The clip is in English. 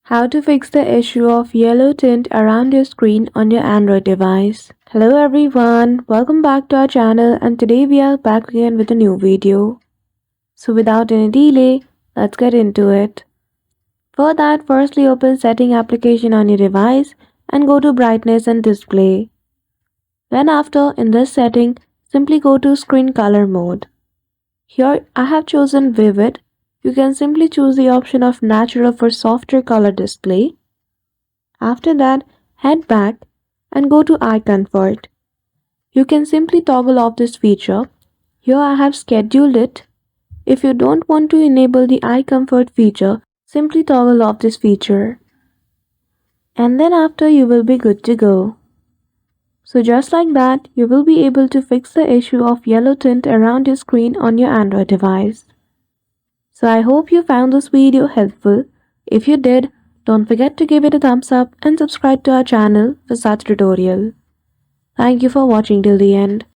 How to fix the issue of yellow tint around your screen on your Android device. Hello everyone, welcome back to our channel and today we are back again with a new video. So without any delay, let's get into it. For that, firstly open setting application on your device and go to brightness and display. Then after, in this setting, simply go to screen color mode. Here I have chosen vivid. You can simply choose the option of natural for softer color display. After that, head back and go to eye comfort. You can simply toggle off this feature. Here I have scheduled it. If you don't want to enable the eye comfort feature, simply toggle off this feature. And then after you will be good to go. So just like that, you will be able to fix the issue of yellow tint around your screen on your Android device. So I hope you found this video helpful. If you did, don't forget to give it a thumbs up and subscribe to our channel for such tutorial. Thank you for watching till the end.